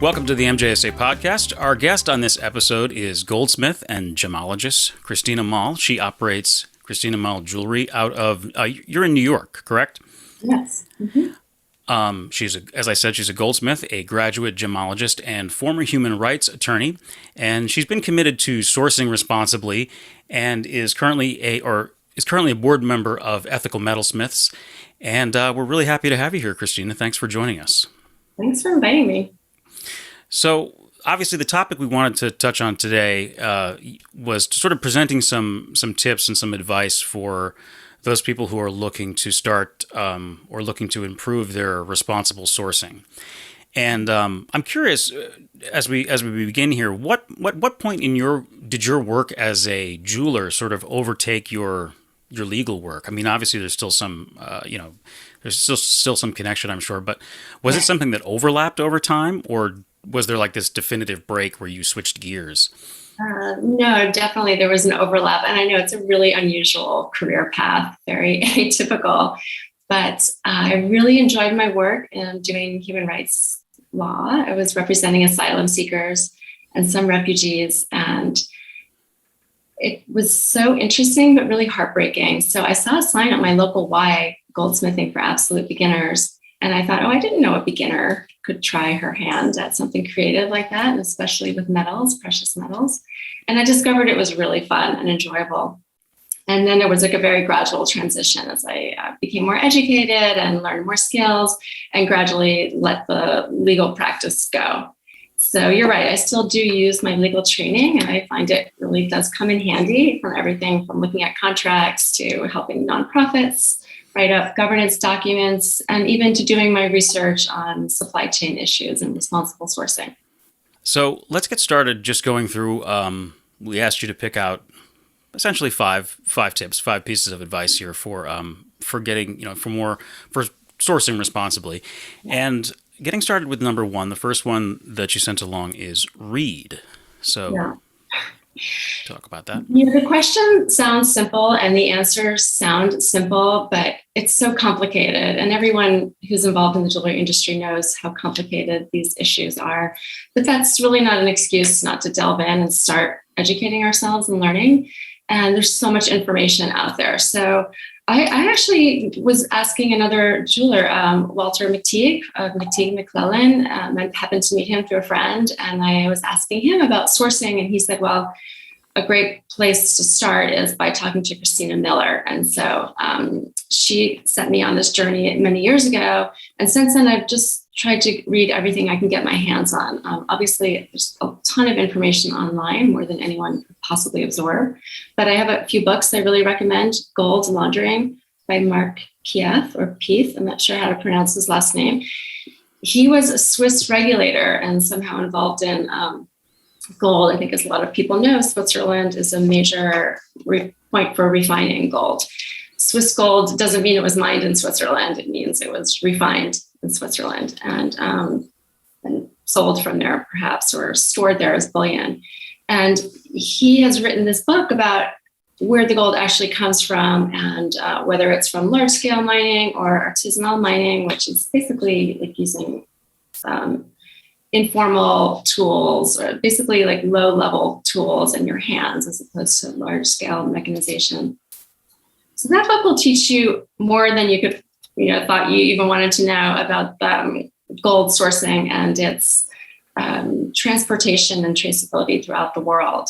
Welcome to the MJSA podcast. Our guest on this episode is goldsmith and gemologist Christina Malle. She operates Christina Malle Jewelry out of, you're in New York, correct? Yes. Mm-hmm. As I said, she's a goldsmith, a graduate gemologist, and former human rights attorney. And she's been committed to sourcing responsibly and is currently a board member of Ethical Metalsmiths. And we're really happy to have you here, Christina. Thanks for joining us. Thanks for inviting me. So obviously the topic we wanted to touch on today was sort of presenting some tips and some advice for those people who are looking to start or looking to improve their responsible sourcing. And I'm curious, as we begin here, what point did your work as a jeweler sort of overtake your legal work? I mean, obviously there's still some there's still some connection, I'm sure, but was it something that overlapped over time, or was there like this definitive break where you switched gears? No, definitely there was an overlap. And I know it's a really unusual career path, very atypical, but I really enjoyed my work in doing human rights law. I was representing asylum seekers and some refugees, and it was so interesting, but really heartbreaking. So I saw a sign at my local Y, Goldsmithing for Absolute Beginners. And I thought, I didn't know a beginner could try her hand at something creative like that, and especially with metals, precious metals. And I discovered it was really fun and enjoyable. And then there was like a very gradual transition as I became more educated and learned more skills and gradually let the legal practice go. So you're right, I still do use my legal training, and I find it really does come in handy from everything from looking at contracts to helping nonprofits write up governance documents, and even to doing my research on supply chain issues and responsible sourcing. So let's get started just going through, we asked you to pick out essentially five tips, 5 pieces of advice here for getting, for sourcing responsibly. And getting started with number 1, the first one that you sent along is read. So talk about that. The question sounds simple and the answers sound simple, but it's so complicated. And everyone who's involved in the jewelry industry knows how complicated these issues are. But that's really not an excuse not to delve in and start educating ourselves and learning. And there's so much information out there. So I actually was asking another jeweler, Walter McTeague of McTeague McClellan. I happened to meet him through a friend, and I was asking him about sourcing, and he said, well, a great place to start is by talking to Christina Malle. And so she set me on this journey many years ago. And since then, I've just tried to read everything I can get my hands on. Obviously, there's a ton of information online, more than anyone could possibly absorb. But I have a few books I really recommend. Gold Laundering by Mark Pieth, or Pieth. I'm not sure how to pronounce his last name. He was a Swiss regulator and somehow involved in gold. I think, as a lot of people know, Switzerland is a major point for refining gold. Swiss gold doesn't mean it was mined in Switzerland. It means it was refined in Switzerland and sold from there, perhaps, or stored there as bullion. And he has written this book about where the gold actually comes from, and whether it's from large-scale mining or artisanal mining, which is basically like using informal tools, or basically like low-level tools in your hands as opposed to large-scale mechanization. So that book will teach you more than you could, thought you even wanted to know about gold sourcing and its transportation and traceability throughout the world.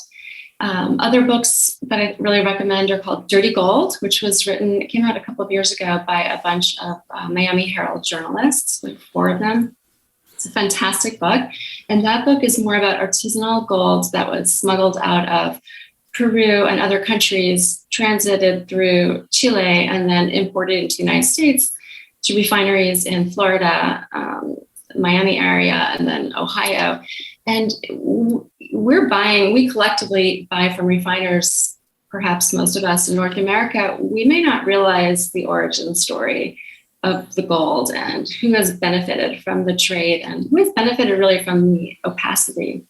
Other books that I really recommend are called Dirty Gold, which came out a couple of years ago by a bunch of Miami Herald journalists, like 4 of them. It's a fantastic book. And that book is more about artisanal gold that was smuggled out of Peru and other countries, transited through Chile, and then imported into the United States to refineries in Florida, Miami area, and then Ohio. And we collectively buy from refiners, perhaps most of us in North America. We may not realize the origin story of the gold and who has benefited from the trade and who has benefited really from the opacity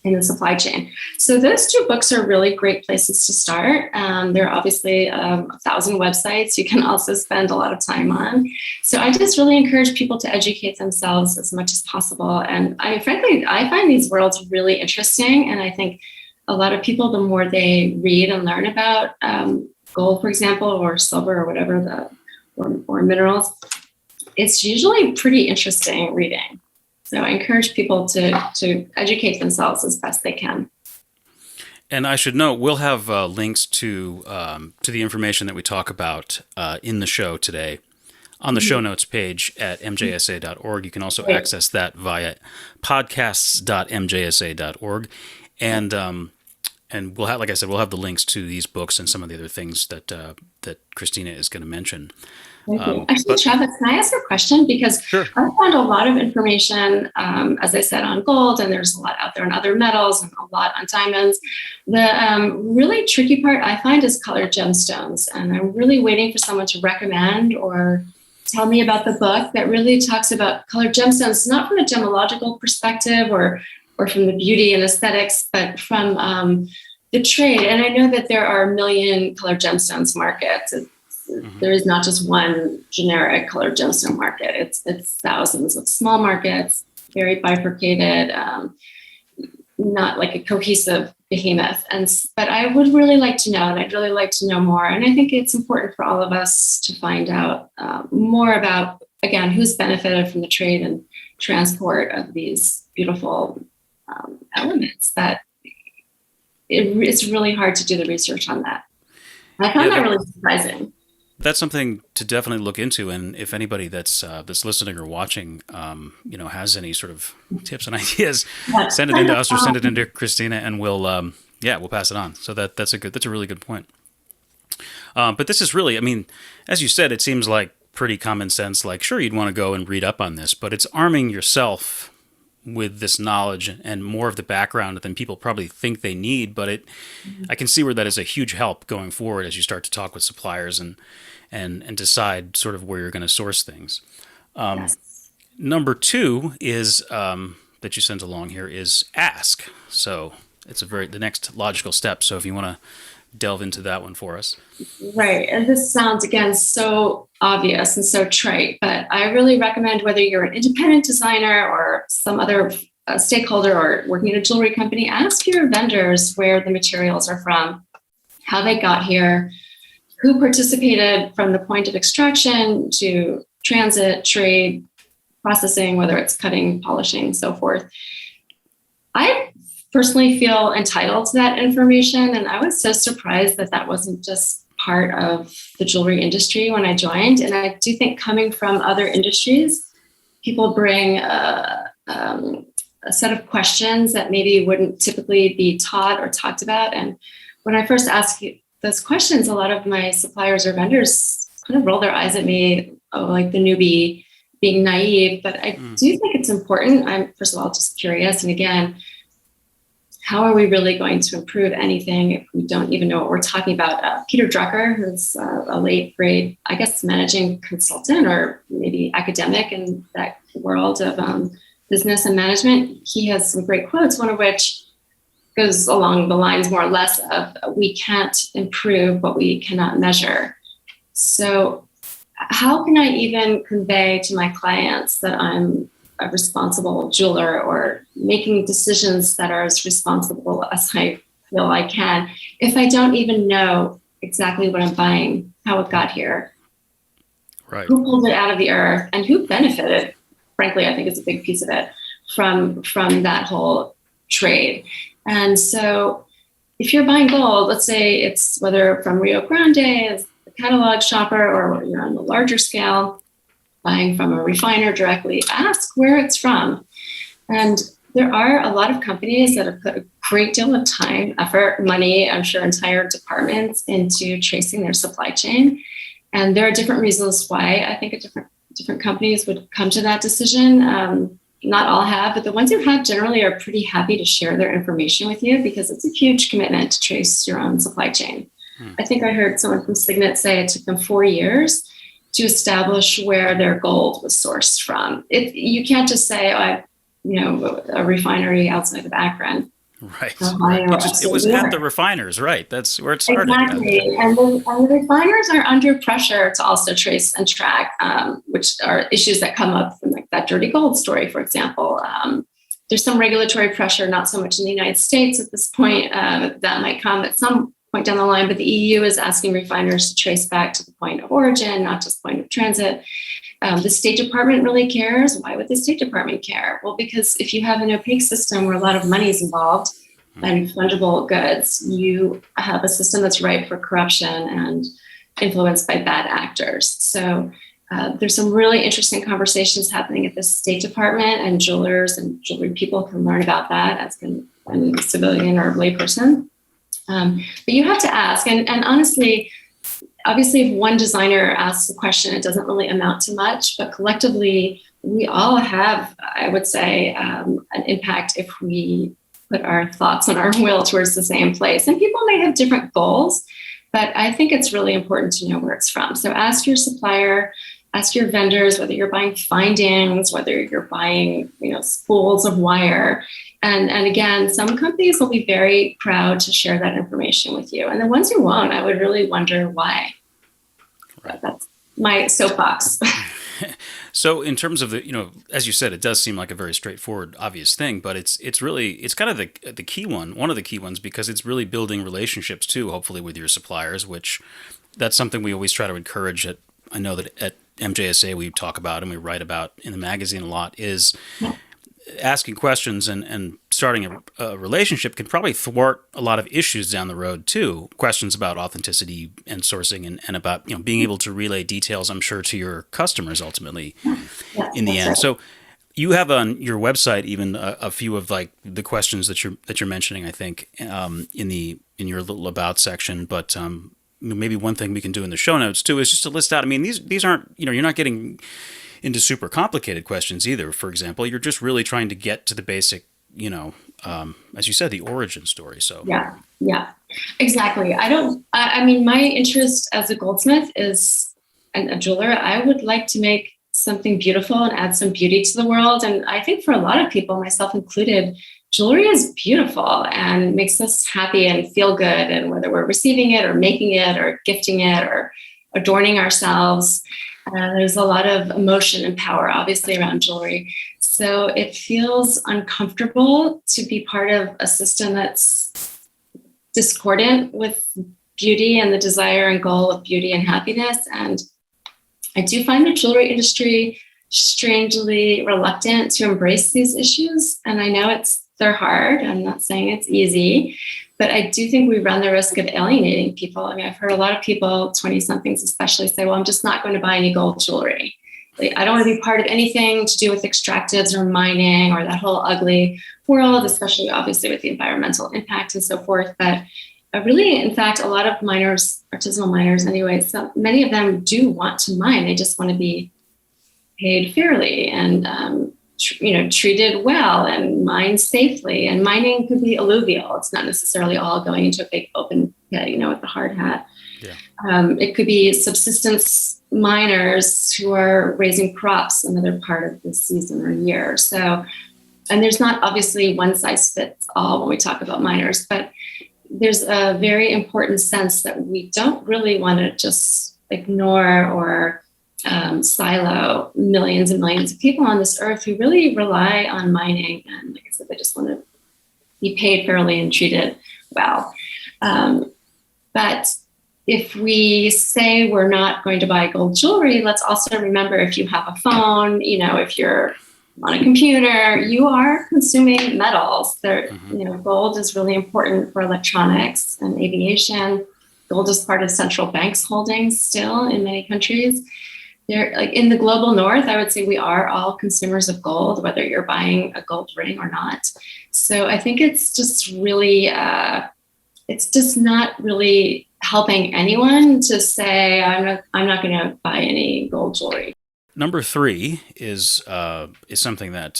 in the supply chain. So those two books are really great places to start. There are obviously 1,000 websites you can also spend a lot of time on. So I just really encourage people to educate themselves as much as possible. And frankly, I find these worlds really interesting. And I think a lot of people, the more they read and learn about gold, for example, or silver or whatever, or minerals, it's usually pretty interesting reading. So I encourage people to educate themselves as best they can. And I should note, we'll have links to the information that we talk about in the show today on the show notes page at mjsa.org. You can also access that via podcasts.mjsa.org. And we'll have, like I said, we'll have the links to these books and some of the other things that Christina is going to mention. Actually, Travis, can I ask a question? Because sure. I found a lot of information, as I said, on gold, and there's a lot out there on other metals and a lot on diamonds. The really tricky part I find is colored gemstones. And I'm really waiting for someone to recommend or tell me about the book that really talks about colored gemstones, not from a gemological perspective or from the beauty and aesthetics, but from the trade. And I know that there are a million colored gemstones markets. There is not just one generic colored gemstone market. It's thousands of small markets, very bifurcated, not like a cohesive behemoth. But I would really like to know, and I'd really like to know more. And I think it's important for all of us to find out more about, again, who's benefited from the trade and transport of these beautiful elements. That it's really hard to do the research on that. I found that really surprising. That's something to definitely look into, and if anybody that's listening or watching, has any sort of tips and ideas, send it into us or send it into Christina, and we'll pass it on. So that's a really good point. But this is really, as you said, it seems like pretty common sense. Like, sure, you'd want to go and read up on this, but it's arming yourself with this knowledge and more of the background than people probably think they need. But I can see where that is a huge help going forward as you start to talk with suppliers and decide sort of where you're going to source things. Yes. Number two is that you sent along here is ask. So it's the next logical step. So if you want to delve into that one for us. Right. And this sounds, again, so obvious and so trite, but I really recommend, whether you're an independent designer or some other stakeholder or working at a jewelry company, ask your vendors where the materials are from, how they got here, who participated from the point of extraction to transit, trade, processing, whether it's cutting, polishing, so forth. I personally feel entitled to that information. And I was so surprised that wasn't just part of the jewelry industry when I joined. And I do think, coming from other industries, people bring a set of questions that maybe wouldn't typically be taught or talked about. And when I first asked those questions, a lot of my suppliers or vendors kind of roll their eyes at me, like the newbie being naive. But I do think it's important. I'm, first of all, just curious. And again, how are we really going to improve anything if we don't even know what we're talking about? Peter Drucker, who's a late grade, I guess, managing consultant or maybe academic in that world of business and management, he has some great quotes, one of which goes along the lines more or less of, we can't improve what we cannot measure. So how can I even convey to my clients that I'm a responsible jeweler or making decisions that are as responsible as I feel I can, if I don't even know exactly what I'm buying, how it got here, right? Who pulled it out of the earth, and who benefited? Frankly, I think is a big piece of it from that whole trade. And so if you're buying gold, let's say it's whether from Rio Grande as a catalog shopper, or you're on the larger scale, buying from a refiner directly, ask where it's from. And there are a lot of companies that have put a great deal of time, effort, money, I'm sure entire departments, into tracing their supply chain. And there are different reasons why I think different companies would come to that decision. Not all have, but the ones who have generally are pretty happy to share their information with you, because it's a huge commitment to trace your own supply chain. I think I heard someone from Signet say it took them 4 years to establish where their gold was sourced from. You can't just say, a refinery outside of Akron. Right, right. Ohio, It upstate was New at York. the refiners, right? That's where it started. Exactly. And the refiners are under pressure to also trace and track, which are issues that come up from like that dirty gold story, for example. There's some regulatory pressure, not so much in the United States at this point. That might come at some point down the line, but the EU is asking refiners to trace back to the point of origin, not just point of transit. The State Department really cares. Why would the State Department care? Well, because if you have an opaque system where a lot of money is involved and fungible goods, you have a system that's ripe for corruption and influenced by bad actors. So there's some really interesting conversations happening at the State Department, and jewelers and jewelry people can learn about that as can any civilian or layperson. But you have to ask, and honestly, obviously, if one designer asks a question, it doesn't really amount to much, but collectively, we all have, I would say, an impact if we put our thoughts and our will towards the same place. And people may have different goals, but I think it's really important to know where it's from. So ask your supplier, ask your vendors, whether you're buying findings, whether you're buying, spools of wire. And again, some companies will be very proud to share that information with you. And the ones who won't, I would really wonder why. Right. That's my soapbox. So in terms of the, as you said, it does seem like a very straightforward, obvious thing, but it's kind of the key one of the key ones, because it's really building relationships too, hopefully with your suppliers, which that's something we always try to encourage I know that at MJSA we talk about and we write about in the magazine a lot, is asking questions and starting a relationship can probably thwart a lot of issues down the road too. Questions about authenticity and sourcing and about being able to relay details, I'm sure, to your customers ultimately in the end. Right. So you have on your website even a few of like the questions that you're mentioning, I think, in your little about section. But maybe one thing we can do in the show notes too is just to list out. I mean, these aren't you're not getting into super complicated questions either. For example, you're just really trying to get to the basic, as you said, the origin story. So yeah, exactly. I mean, my interest as a goldsmith is, and a jeweler, I would like to make something beautiful and add some beauty to the world. And I think for a lot of people, myself included, jewelry is beautiful and makes us happy and feel good. And whether we're receiving it or making it or gifting it or adorning ourselves, there's a lot of emotion and power, obviously, around jewelry. So it feels uncomfortable to be part of a system that's discordant with beauty and the desire and goal of beauty and happiness. And I do find the jewelry industry strangely reluctant to embrace these issues. And I know they're hard. I'm not saying it's easy, but I do think we run the risk of alienating people. I mean, I've heard a lot of people, 20-somethings especially, say, well, I'm just not going to buy any gold jewelry. Like, I don't want to be part of anything to do with extractives or mining or that whole ugly world, especially obviously with the environmental impact and so forth. But really, in fact, a lot of miners, artisanal miners anyway, so many of them do want to mine. They just want to be paid fairly and treated well and mined safely. And mining could be alluvial. It's not necessarily all going into a big open pit, with the hard hat. Yeah. It could be subsistence miners who are raising crops another part of the season or year. So, and there's not obviously one size fits all when we talk about miners, but there's a very important sense that we don't really want to just ignore or silo millions and millions of people on this earth who really rely on mining. And like I said, they just want to be paid fairly and treated well. But if we say we're not going to buy gold jewelry, let's also remember, if you have a phone, if you're on a computer, you are consuming metals. Gold is really important for electronics and aviation. Gold is part of central banks' holdings still in many countries. Like in the global north, I would say we are all consumers of gold, whether you're buying a gold ring or not. So I think it's just really, it's just not really helping anyone to say, I'm not going to buy any gold jewelry. Number 3 is something that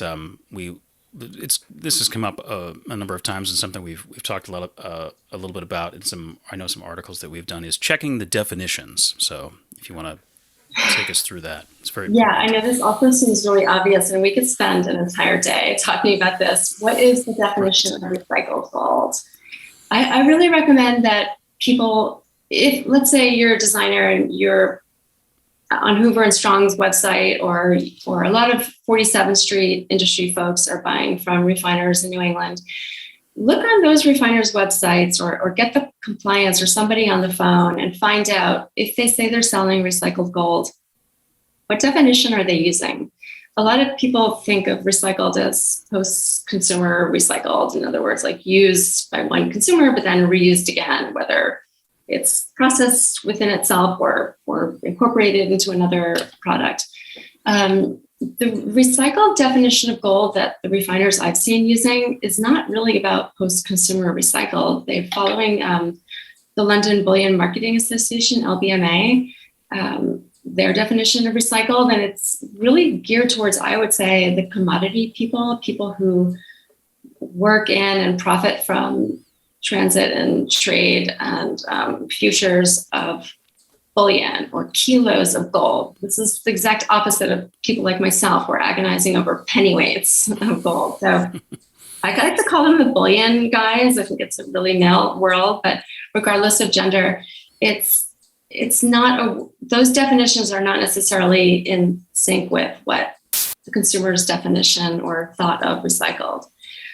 this has come up a number of times, and something we've talked a little bit about in some articles that we've done, is checking the definitions. So if you want to take us through that. It's very Yeah, I know this also seems really obvious, and we could spend an entire day talking about this. What is the definition of recycled gold? I really recommend that people, if let's say you're a designer and you're on Hoover and Strong's website, or a lot of 47th Street industry folks are buying from refiners in New England, look on those refiners' websites, or get the compliance or somebody on the phone and find out if they say they're selling recycled gold, what definition are they using? A lot of people think of recycled as post-consumer recycled. In other words, like used by one consumer, but then reused again, whether it's processed within itself or incorporated into another product. The recycled definition of gold that the refiners I've seen using is not really about post-consumer recycled. They're following the London Bullion Marketing Association, LBMA, their definition of recycled, and it's really geared towards, I would say, the commodity people who work in and profit from transit and trade and futures of bullion or kilos of gold. This is the exact opposite of people like myself who are agonizing over pennyweights of gold. So I like to call them the bullion guys. I think it's a really male world, but regardless of gender, it's not those definitions are not necessarily in sync with what the consumer's definition or thought of recycled.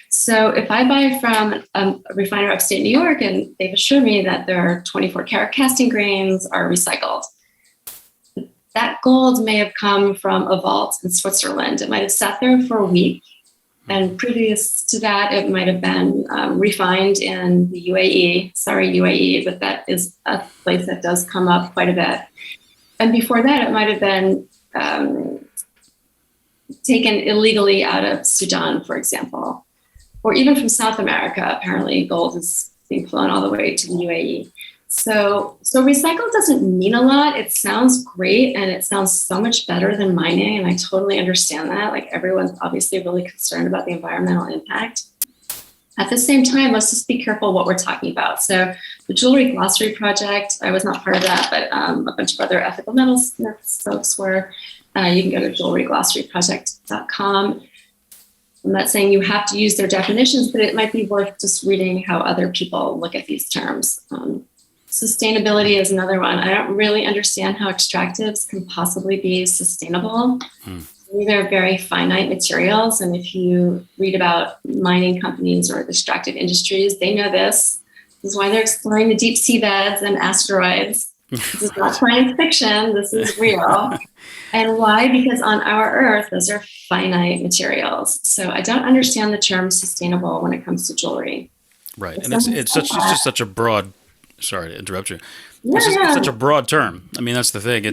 So if I buy from a refiner upstate New York and they've assured me that their 24 karat casting grains are recycled, that gold may have come from a vault in Switzerland. It might have sat there for a week. And previous to that, it might have been refined in the UAE. Sorry, UAE, but that is a place that does come up quite a bit. And before that, it might have been taken illegally out of Sudan, for example, or even from South America. Apparently, gold is being flown all the way to the UAE. So recycled doesn't mean a lot. It sounds great, and it sounds so much better than mining, and I totally understand that. Like, everyone's obviously really concerned about the environmental impact. At the same time, let's just be careful what we're talking about. So the Jewelry Glossary Project, I was not part of that, but a bunch of other Ethical Metalsmiths folks were. You can go to jewelryglossaryproject.com. I'm not saying you have to use their definitions, but it might be worth just reading how other people look at these terms. Sustainability is another one. I don't really understand how extractives can possibly be sustainable. They're very finite materials. And if you read about mining companies or the extractive industries, they know this. This is why they're exploring the deep sea beds and asteroids. This is not science fiction. This is real. And why? Because on our Earth, those are finite materials. So I don't understand the term sustainable when it comes to jewelry. Right. And it's just such a broad, sorry to interrupt you. It's such a broad term. I mean, that's the thing.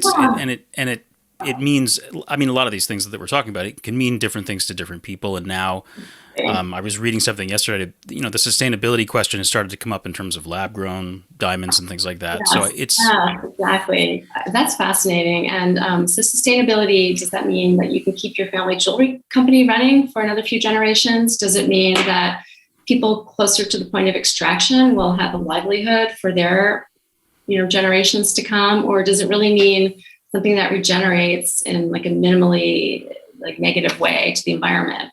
It means, I mean, a lot of these things that we're talking about, it can mean different things to different people. And now I was reading something yesterday, the sustainability question has started to come up in terms of lab grown diamonds and things like that. Yes. So Exactly. That's fascinating. And so sustainability, does that mean that you can keep your family jewelry company running for another few generations? Does it mean that people closer to the point of extraction will have a livelihood for their, generations to come? Or does it really mean something that regenerates in like a minimally negative way to the environment?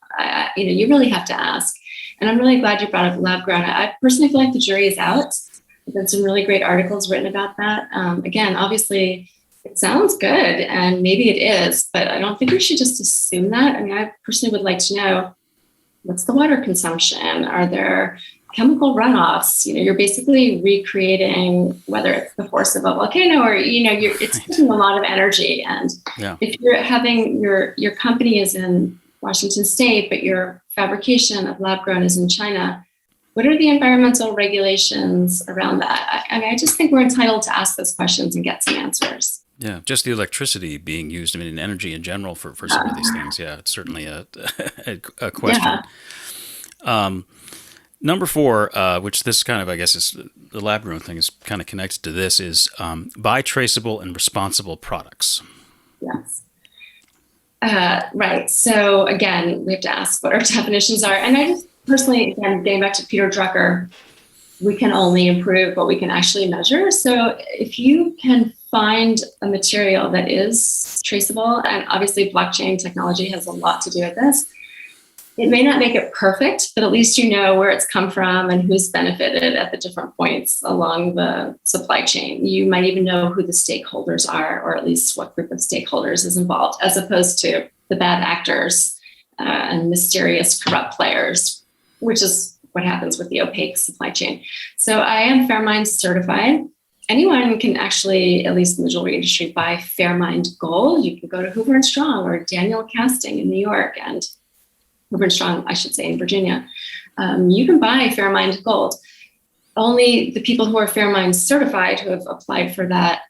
You really have to ask. And I'm really glad you brought up lab grown. I personally feel like the jury is out. There's been some really great articles written about that. Again, obviously, it sounds good, and maybe it is, but I don't think we should just assume that. I mean, I personally would like to know, what's the water consumption? Are there chemical runoffs? You're basically recreating, whether it's the force of a volcano or, it's taking a lot of energy. And if you're having your company is in Washington State, but your fabrication of lab grown is in China, what are the environmental regulations around that? I just think we're entitled to ask those questions and get some answers. Yeah, just the electricity being used, and energy in general for some of these things. Yeah, it's certainly a question. Yeah. Number 4, which this kind of, I guess, is the lab grown thing is kind of connected to this, is buy traceable and responsible products. Yes. Right. So again, we have to ask what our definitions are. And I just personally, again, getting back to Peter Drucker, we can only improve what we can actually measure. So if you can find a material that is traceable, and obviously blockchain technology has a lot to do with this. It may not make it perfect, but at least you know where it's come from and who's benefited at the different points along the supply chain. You might even know who the stakeholders are, or at least what group of stakeholders is involved, as opposed to the bad actors and mysterious corrupt players, which is what happens with the opaque supply chain. So I am Fairmined certified. Anyone can actually, at least in the jewelry industry, buy Fairmined gold. You can go to Hoover and Strong or Daniel Casting in New York, and Hoover and Strong, I should say, in Virginia. You can buy Fairmined gold. Only the people who are Fairmined certified, who have applied for that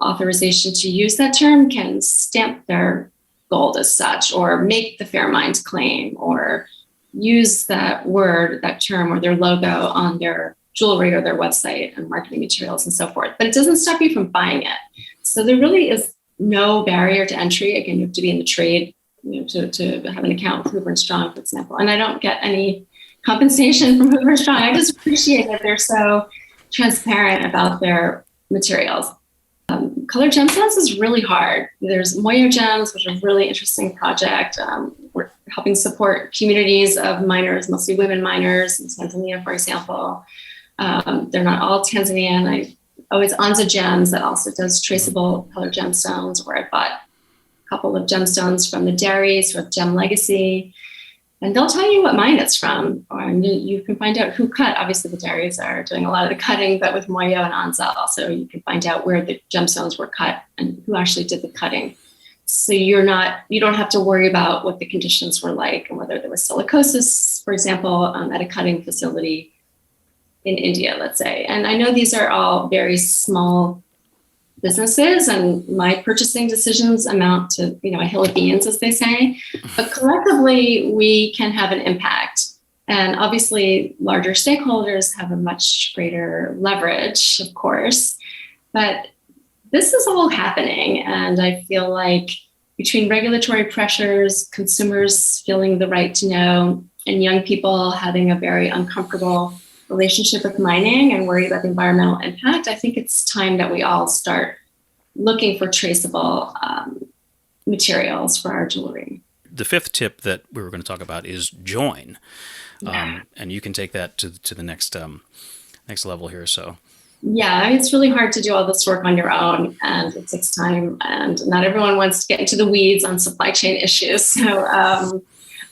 authorization to use that term, can stamp their gold as such, or make the Fairmined claim, or use that word, that term, or their logo on their jewelry or their website and marketing materials and so forth. But it doesn't stop you from buying it. So there really is no barrier to entry. Again, you have to be in the trade, to have an account with Hoover and Strong, for example. And I don't get any compensation from Hoover and Strong. I just appreciate that they're so transparent about their materials. Colored gemstones is really hard. There's Moyo Gems, which is a really interesting project. We're helping support communities of miners, mostly women miners in Tanzania, for example. They're not all Tanzanian. It's Anza Gems that also does traceable colored gemstones, where I bought a couple of gemstones from the dairies with Gem Legacy. And they'll tell you what mine it's from, or you can find out who cut. Obviously, the dairies are doing a lot of the cutting, but with Moyo and Anza, also you can find out where the gemstones were cut and who actually did the cutting. So you don't have to worry about what the conditions were like and whether there was silicosis, for example, at a cutting facility in India, let's say. And I know these are all very small businesses, and my purchasing decisions amount to, a hill of beans, as they say. But collectively, we can have an impact. And obviously, larger stakeholders have a much greater leverage, of course. But this is all happening. And I feel like between regulatory pressures, consumers feeling the right to know, and young people having a very uncomfortable relationship with mining and worried about the environmental impact, I think it's time that we all start looking for traceable materials for our jewelry. The fifth tip that we were going to talk about is join. And you can take that to the next level here. So yeah, it's really hard to do all this work on your own, and it takes time, and not everyone wants to get into the weeds on supply chain issues. So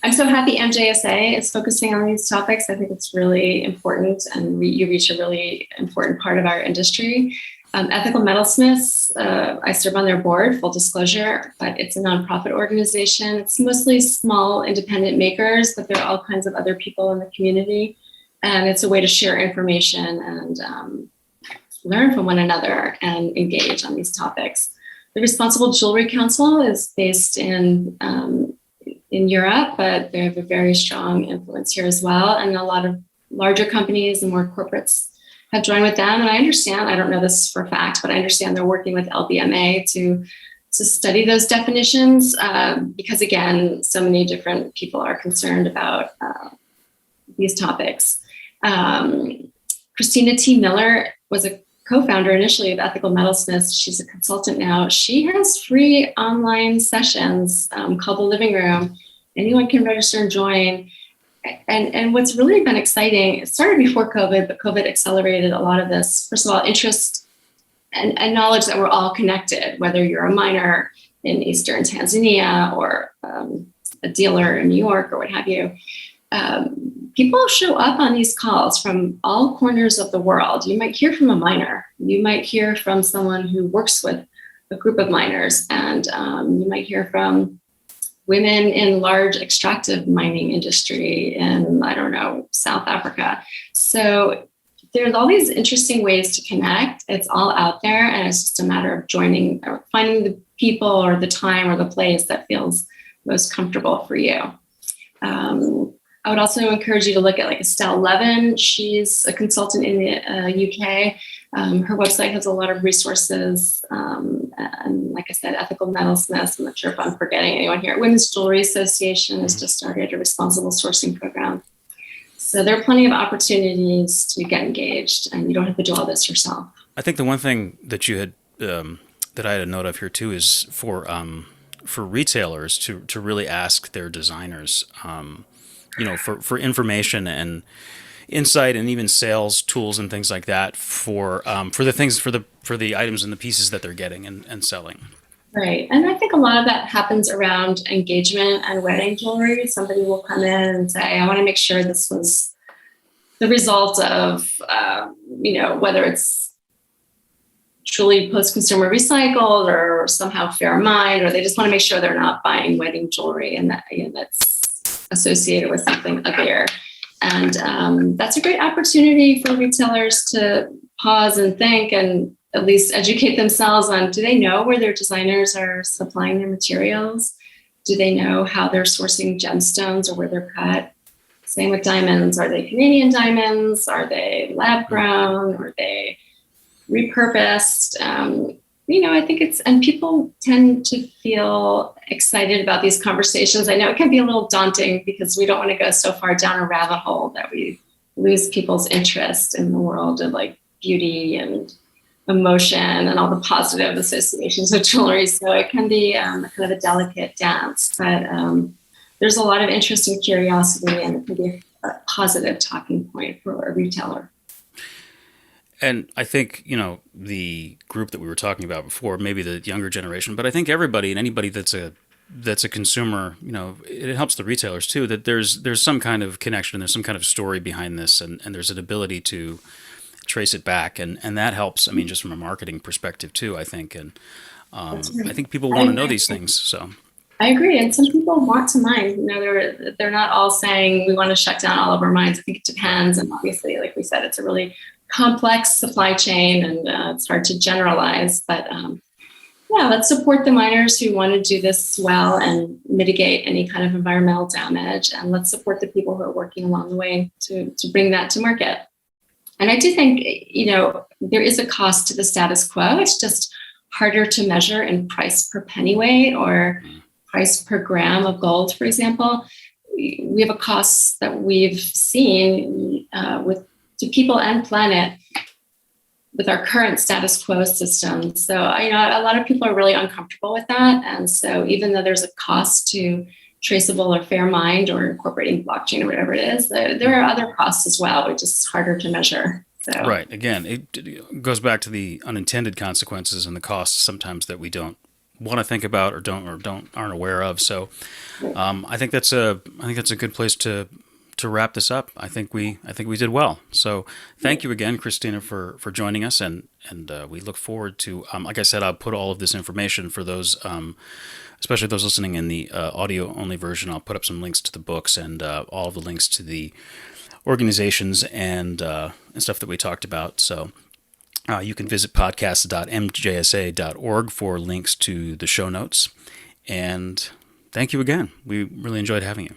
I'm so happy MJSA is focusing on these topics. I think it's really important, and you reach a really important part of our industry. Ethical Metalsmiths, I serve on their board, full disclosure, but it's a nonprofit organization. It's mostly small independent makers, but there are all kinds of other people in the community. And it's a way to share information and learn from one another and engage on these topics. The Responsible Jewelry Council is based in Europe, but they have a very strong influence here as well. And a lot of larger companies and more corporates have joined with them. And I understand, I don't know this for a fact, but I understand they're working with LBMA to study those definitions because, again, so many different people are concerned about these topics. Christina T. Miller was a co-founder initially of Ethical Metalsmiths. She's a consultant now. She has free online sessions called The Living Room. Anyone can register and join. And what's really been exciting, it started before COVID, but COVID accelerated a lot of this. First of all, interest and knowledge that we're all connected, whether you're a miner in Eastern Tanzania or a dealer in New York or what have you. People show up on these calls from all corners of the world. You might hear from a miner. You might hear from someone who works with a group of miners, and you might hear from women in large extractive mining industry in, South Africa. So there's all these interesting ways to connect. It's all out there, and it's just a matter of joining or finding the people or the time or the place that feels most comfortable for you. I would also encourage you to look at Estelle Levin. She's a consultant in the UK. Her website has a lot of resources. And like I said, Ethical Metalsmiths, I'm not sure if I'm forgetting anyone here. Women's Jewelry Association has just started a responsible sourcing program. So there are plenty of opportunities to get engaged, and you don't have to do all this yourself. I think the one thing that you had that I had a note of here too is for retailers to really ask their designers, for information and insight and even sales tools and things like that for the items and the pieces that they're getting and selling. Right. And I think a lot of that happens around engagement and wedding jewelry. Somebody will come in and say, I want to make sure this was the result of, whether it's truly post-consumer recycled or somehow Fairmined, or they just want to make sure they're not buying wedding jewelry and that's associated with something other. And that's a great opportunity for retailers to pause and think and at least educate themselves on, do they know where their designers are supplying their materials? Do they know how they're sourcing gemstones or where they're cut? Same with diamonds. Are they Canadian diamonds? Are they lab grown? Are they repurposed? I think and people tend to feel excited about these conversations. I know it can be a little daunting because we don't want to go so far down a rabbit hole that we lose people's interest in the world of like beauty and emotion and all the positive associations with jewelry. So it can be kind of a delicate dance, but there's a lot of interest and curiosity, and it can be a positive talking point for a retailer. And I think, the group that we were talking about before, maybe the younger generation, but I think everybody and anybody that's a consumer, it helps the retailers too, that there's some kind of connection, there's some kind of story behind this, and there's an ability to trace it back. And that helps, just from a marketing perspective too, I think. And I think people want to know these things. So I agree. And some people want to mine. They're not all saying we want to shut down all of our mines. I think it depends. And obviously, like we said, it's a really complex supply chain and it's hard to generalize. But let's support the miners who want to do this well and mitigate any kind of environmental damage. And let's support the people who are working along the way to bring that to market. And I do think, there is a cost to the status quo. It's just harder to measure in price per pennyweight or price per gram of gold, for example. We have a cost that we've seen to people and planet with our current status quo system. So, a lot of people are really uncomfortable with that. And so even though there's a cost to traceable or Fairmined or incorporating blockchain or whatever it is, there are other costs as well, which is harder to measure. So. Right. Again, it goes back to the unintended consequences and the costs sometimes that we don't want to think about or aren't aware of. So I think that's a good place to wrap this up. I think we did well. So thank you again, Christina, for joining us, and we look forward to. Like I said, I'll put all of this information for those, especially those listening in the audio only version. I'll put up some links to the books and all of the links to the organizations and stuff that we talked about. So you can visit podcast.mjsa.org for links to the show notes. And thank you again. We really enjoyed having you.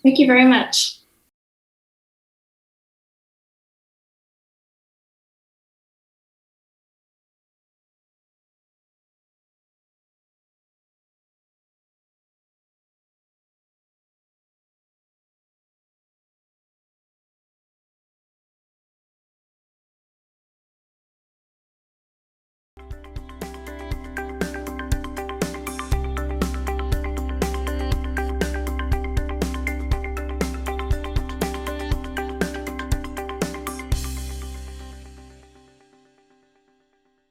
Thank you very much.